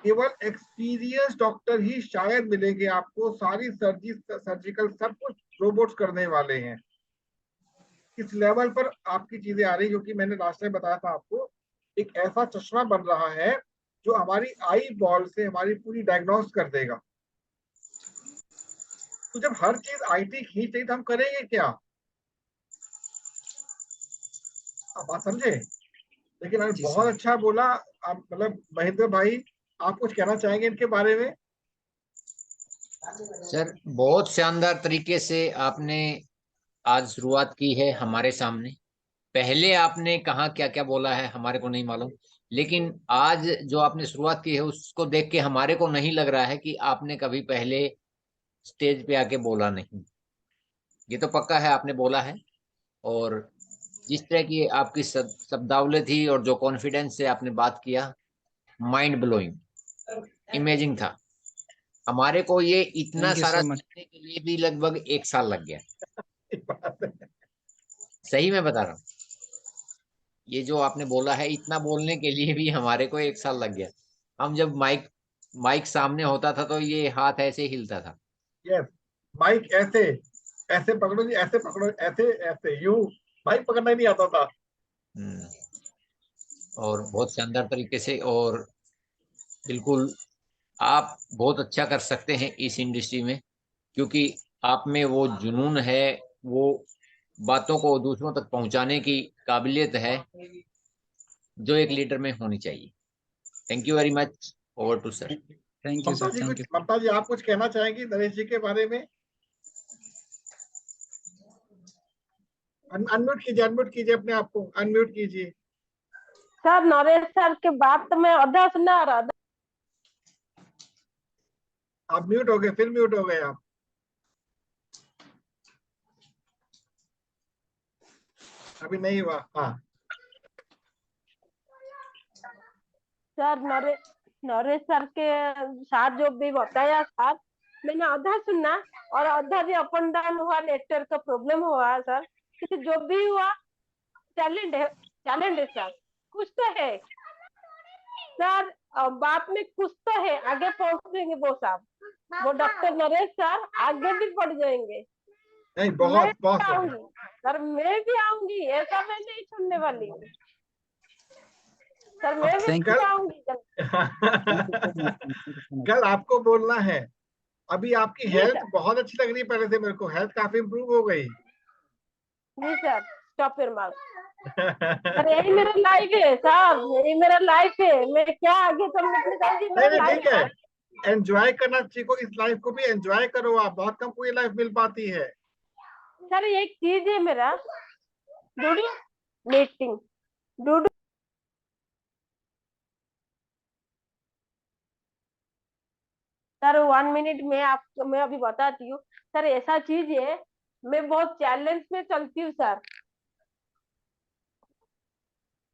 केवल एक्सपीरियंस डॉक्टर ही शायद मिलेंगे आपको, सारी सर्जिकल सब कुछ रोबोट्स करने वाले हैं। इस लेवल पर आपकी चीजें आ रही, जो कि मैंने लास्ट टाइम बताया था आपको, एक ऐसा चश्मा बन रहा है जो हमारी आई बॉल से हमारी पूरी डायग्नोस कर देगा। तो जब हर चीज आईटी खींच रही तो हम करेंगे क्या? आप बात समझे? लेकिन आपने जी बहुत सर। अच्छा बोला। आप मतलब महेंद्र भाई, आप कुछ कहना चाहेंगे इनके बारे में? सर बहुत शानदार तरीके से आपने आज शुरुआत की है हमारे सामने। पहले आपने कहा क्या क्या बोला है हमारे को नहीं मालूम, लेकिन आज जो आपने शुरुआत की है उसको देख के हमारे को नहीं लग रहा है कि आपने कभी पहले स्टेज पे आके बोला नहीं। ये तो पक्का है आपने बोला है। और जिस तरह की आपकी शब्दावली थी और जो कॉन्फिडेंस से आपने बात किया, माइंड ब्लोइंग, इमेजिंग था। हमारे को ये इतना थैंक यू सारा सो मच। सीखने के लिए भी लगभग 1 साल लग गया। सही मैं बता रहा हूँ, ये जो आपने बोला है इतना बोलने के लिए भी हमारे को 1 साल लग गया। हम जब माइक माइक सामने होता था तो ये हाथ ऐसे हिलता था। यस, माइक ऐसे ऐसे पकड़ो जी, ऐसे पकड़ो, ऐसे ऐसे यूं। माइक पकड़ना ही नहीं आता था। हम्म। और बहुत शानदार तरीके से, और बिल्कुल आप बहुत अच्छा कर सकते हैं इस इंडस्ट्री में, क्योंकि आप में वो जुनून है, वो बातों को दूसरों तक पहुंचाने की काबिलियत है जो एक लीडर में होनी चाहिए। Thank you very much. Over to sir. Thank you Mamata sir, जी थैंक यू। ममता जी आप कुछ कहना चाहेंगी नरेश जी के बारे में? अनम्यूट कीजिए अपने आप को, अनम्यूट कीजिए। सर नरेश सर के बात तो मैं आधा सुना और आधा। आप म्यूट हो गए, फिर म्यूट हो गए आप। अभी नहीं हुआ। हाँ सर नरेश सर के साथ जो भी बताया सर, मैंने आधा सुना और आधा भी अप एंड डाउन हुआ, नेटवर्क का प्रॉब्लम हुआ सर। किसी जो भी हुआ, टैलेंट है सर, कुछ तो है सर। बात में कुछ तो है, आगे पहुंचेंगे वो साहब, वो डॉक्टर नरेश सर आगे भी बढ़ जाएंगे। नहीं, मैं बहुत बहुत भी आऊंगी सर, मैं भी आऊंगी, ऐसा मैं नहीं छोड़ने वाली हूँ सर, मैं भी थैंक यू, आऊंगी थैंक यू सो मच। कल आपको बोलना है। अभी आपकी जी हेल्थ सर। बहुत अच्छी लग रही है, पहले से मेरे को हेल्थ काफी इम्प्रूव हो गई। जी sir, stop your mouth sir, यही मेरा लाइफ है सर, यही मेरा लाइफ है। मैं क्या आगे चलने चाहती, नहीं मेरा नहीं, लाइफ ठीक है, एंजॉय करना सीखो, इस लाइफ को भी एंजॉय करो। आप बहुत कम को ये लाइफ मिल पाती है। सर। एक चीज है मेरा, डूडू मीटिंग, डूडू सर 1 मिनट में आपको मैं अभी बताती हूँ सर। ऐसा चीज है, मैं बहुत चैलेंज में चलती हूँ सर।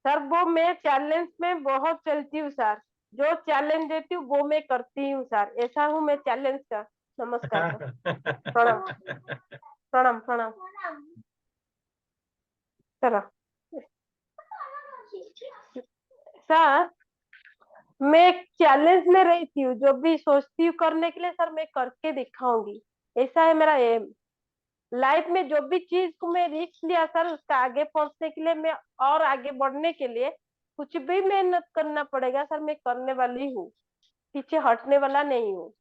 सर वो मैं चैलेंज में बहुत चलती हूँ सर, जो चैलेंज देती हूँ वो मैं करती हूँ सर। ऐसा हूँ मैं चैलेंज का। नमस्कार सर, प्रणाम प्रणाम प्रणाम सर। सर मैं चैलेंज में रहती हूँ, जो भी सोचती हूँ करने के लिए सर मैं करके दिखाऊंगी, ऐसा है मेरा एम। लाइफ में जो भी चीज को मैं रिस्क लिया सर, उसका आगे पहुंचने के लिए, मैं और आगे बढ़ने के लिए कुछ भी मेहनत करना पड़ेगा सर, मैं करने वाली हूँ, पीछे हटने वाला नहीं हूँ।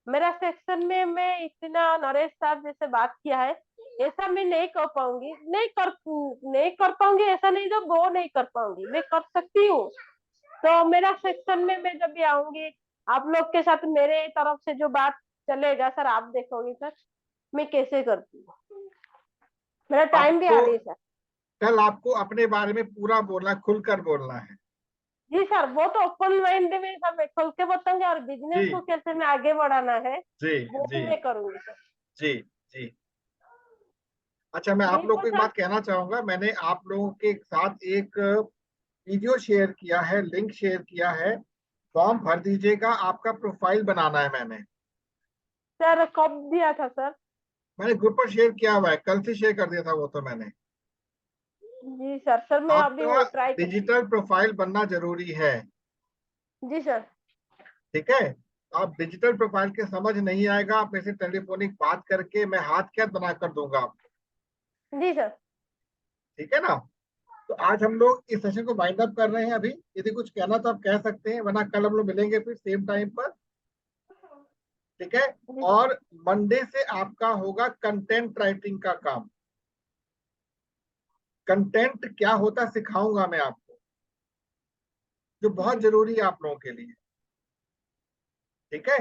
मेरा सेक्शन में मैं इतना नरेश साहब जैसे बात किया है, ऐसा मैं नहीं कर पाऊंगी, नहीं कर पाऊंगी, ऐसा नहीं जो वो नहीं कर पाऊंगी, मैं कर सकती हूँ। तो मेरा सेक्शन में मैं जब भी आऊंगी, आप लोग के साथ मेरे तरफ से जो बात चलेगा सर, आप देखोगे सर मैं कैसे करती हूँ। मेरा टाइम भी आ आपको रही है सर। कल आपको अपने बारे में पूरा बोलना, खुलकर बोलना है। जी सर, वो तो ओपन माइंड में सब मैं खोल के बताऊंगी, और बिजनेस को जी कैसे मैं आगे बढ़ाना है जी वो जी भी मैं करूंगी सर। जी जी। अच्छा, मैं आप ठीक लोग है को एक सर। बात कहना चाहूंगा। मैंने आप लोगों के साथ एक वीडियो शेयर किया है, लिंक शेयर किया है। फॉर्म भर दीजिएगा, आपका प्रोफाइल बनाना है। सर कब दिया था सर? मैंने ग्रुप पर शेयर किया हुआ है, कल से शेयर कर दिया था वो तो मैंने। जी सर, सर मैं अभी आपका वो ट्राई करूंगी। डिजिटल प्रोफाइल बनना जरूरी है। जी सर। ठीक है, आप डिजिटल प्रोफाइल के समझ नहीं आएगा, आप मेरे से टेलीफोनिक बात करके मैं हाथ क्या बना कर दूंगा आपको। जी सर। ठीक है ना? तो आज हम लोग इस सेशन को वाइंड अप कर रहे हैं। अभी यदि कुछ कहना तो आप कह सकते हैं, वरना कल हम लोग मिलेंगे फिर सेम टाइम पर। ठीक है? जी सर। और मंडे से आपका होगा कंटेंट राइटिंग का काम। कंटेंट क्या होता है सिखाऊंगा मैं आपको, जो बहुत जरूरी है आप लोगों के लिए। ठीक है?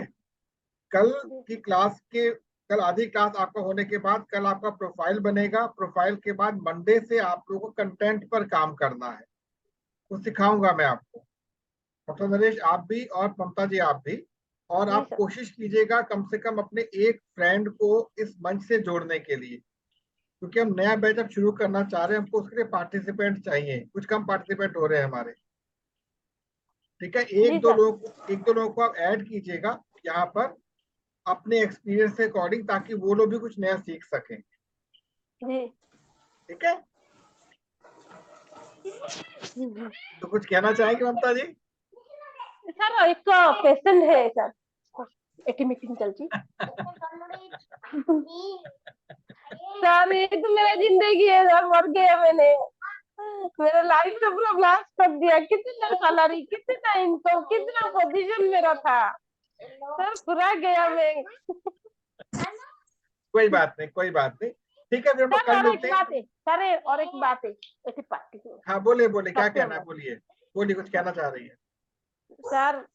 कल की क्लास के कल आधी क्लास आपका होने के बाद कल आपका प्रोफाइल बनेगा। प्रोफाइल के बाद मंडे से आप लोगों को कंटेंट पर काम करना है, तो सिखाऊंगा मैं आपको। डॉक्टर नरेश आप भी और ममता जी आप भी। और जी आप सर। कोशिश कीजिएगा कम से कम अपने एक फ्रेंड को इस मंच से जोड़ने के लिए, क्योंकि हम नया बैच अब शुरू करना चाह रहे हैं। हमको उसके लिए पार्टिसिपेंट चाहिए, कुछ कम पार्टिसिपेंट हो रहे हैं हमारे। ठीक है, जी सर। एक दो लोगों को आप ऐड कीजिएगा यहाँ पर अपने एक्सपीरियंस के अकॉर्डिंग, ताकि वो लोग भी कुछ नया सीख सकें। जी ठीक है, तो कुछ कहना चाहेंगे ममता जी? सर एक क्वेश्चन है सर, एक मीटिंग चलती सर, ये तो मेरा जिंदगी है सर, मर गया मैंने मेरा लाइफ तो पूरा ब्लास्ट कर दिया। कितना सैलरी, कितना इनकम, कितना पोजीशन मेरा था, सर पूरा गया मैं। कोई बात नहीं, कोई बात नहीं, ठीक है, फिर हम लोग सर कल और एक मिलते हैं। बात है सर, और एक बात है, ऐसी पार्टी में हाँ बोले बोले, क्या सत्य कहना है, बोलिए बोलिए, कुछ कहना चाह रही है। सर।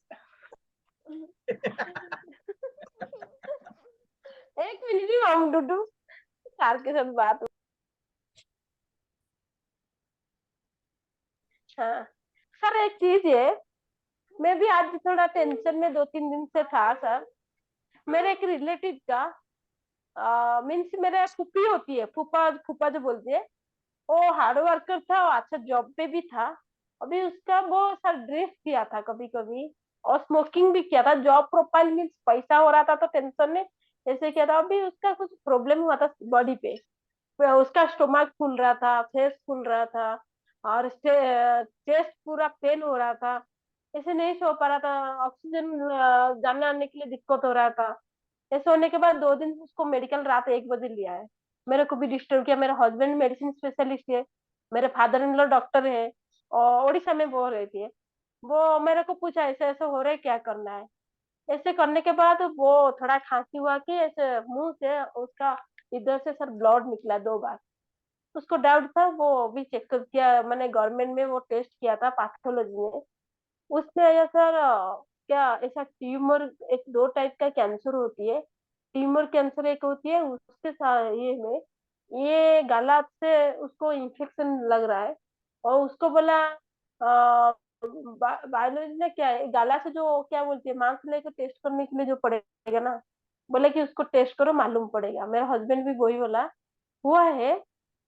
एक मिनट ही हम डूडू सर के साथ बात। हाँ सर, एक चीज है, मैं भी आज थोड़ा टेंशन में 2-3 दिन से था सर। मेरे एक रिलेटिव का मीन्स मेरे फूफी होती है, फूफा फूफा जो बोलते हैं, वो हार्ड वर्कर था, वो अच्छा जॉब पे भी था। अभी उसका वो सर ड्रिंक किया था कभी कभी, और स्मोकिंग भी किया था। जॉब प्रोफाइल मीन्स पैसा हो रहा था तो टेंशन में ऐसे किया था। अभी उसका कुछ प्रॉब्लम हुआ था बॉडी पे, उसका स्टोमक फूल रहा था, फेस फूल रहा था, और चेस्ट पूरा पेन हो रहा था, ऐसे नहीं सो पा रहा था, ऑक्सीजन जाने आने के लिए दिक्कत हो रहा था। ऐसे होने के बाद 2 दिन से उसको मेडिकल रात 1 बजे लिया है। मेरे को भी डिस्टर्ब किया। मेरे हस्बैंड मेडिसिन स्पेशलिस्ट है, मेरे फादर इन लॉ डॉक्टर है, और उड़ीसा में वो रहती है। वो मेरे को पूछा ऐसे ऐसे हो रहा है, क्या करना है। ऐसे करने के बाद वो थोड़ा खांसी हुआ कि ऐसे मुंह से उसका इधर से सर ब्लड निकला 2 बार। उसको डाउट था, वो भी चेक किया मैंने गवर्नमेंट में, वो टेस्ट किया था पैथोलॉजी में। उसमें आया सर क्या ऐसा ट्यूमर, एक 2 टाइप का कैंसर होती है। ट्यूमर कैंसर एक होती है, उसके साथ ये में ये गला से उसको इन्फेक्शन लग रहा है। और उसको बोला बायोलॉजी ने क्या है, गला से जो क्या बोलती है मांस लेकर टेस्ट करने के लिए जो पड़ेगा ना, बोले कि उसको टेस्ट करो मालूम पड़ेगा। मेरा हस्बैंड भी वही बोला, हुआ है।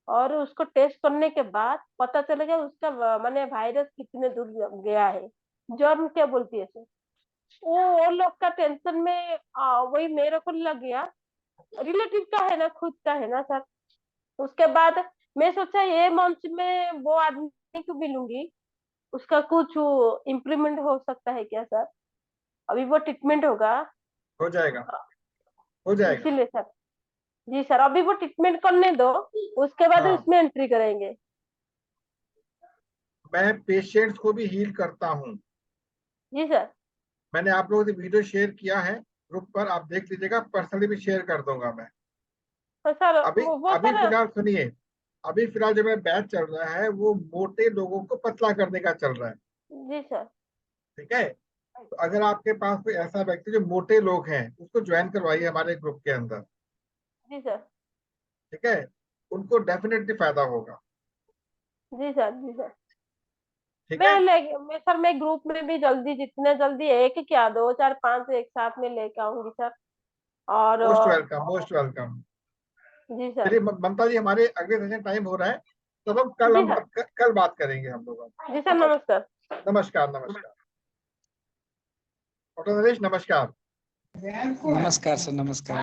और उसको टेस्ट करने के बाद पता चलेगा उसका माने वायरस कितने दूर गया है, जर्म क्या बोलती है सर। वो लोग का टेंशन में वही मेरे को लग गया। रिलेटिव का है ना, खुद का है ना सर। उसके बाद मैं सोचा ये मंथ में वो आदमी को मिलूंगी, उसका कुछ इम्प्रूवमेंट हो सकता है क्या सर। अभी वो ट्रीटमेंट होगा, हो जाएगा, हो जाएगा। इसीलिए सर। जी सर, अभी वो ट्रीटमेंट करने दो, उसके बाद हाँ, उसमें एंट्री करेंगे। मैं पेशेंट्स को भी हील करता हूँ। जी सर। मैंने आप लोगों से वीडियो शेयर किया है ग्रुप पर, आप देख लीजिएगा, पर्सनली भी शेयर कर दूंगा मैं। तो सर अभी वो अभी सर। फिलहाल सुनिए, अभी फिलहाल जो मेरा बैच चल रहा है वो मोटे लोगों को पतला करने का चल रहा है। जी सर। ठीक है, तो अगर आपके पास कोई ऐसा व्यक्ति जो मोटे लोग हैं, उसको ज्वाइन करवाइए हमारे ग्रुप के अंदर। जी सर। ठीक है, उनको डेफिनेटली फायदा होगा। जी सर। जी सर। ठीक है, मैं सर, मैं ग्रुप में भी जल्दी, जितने जल्दी एक क्या 2 4 5 एक साथ में लेके आऊंगी सर। और मोस्ट वेलकम, मोस्ट वेलकम। जी सर। चलिए ममता जी, हमारे अगले सेशन टाइम हो रहा है, तब हम कल जी हम सर। कल बात करेंगे हम लोग। जी सर, नमस्कार। नमस्कार, नमस्कार डॉक्टर नरेश, नमस्कार। नमस्कार सर, नमस्कार।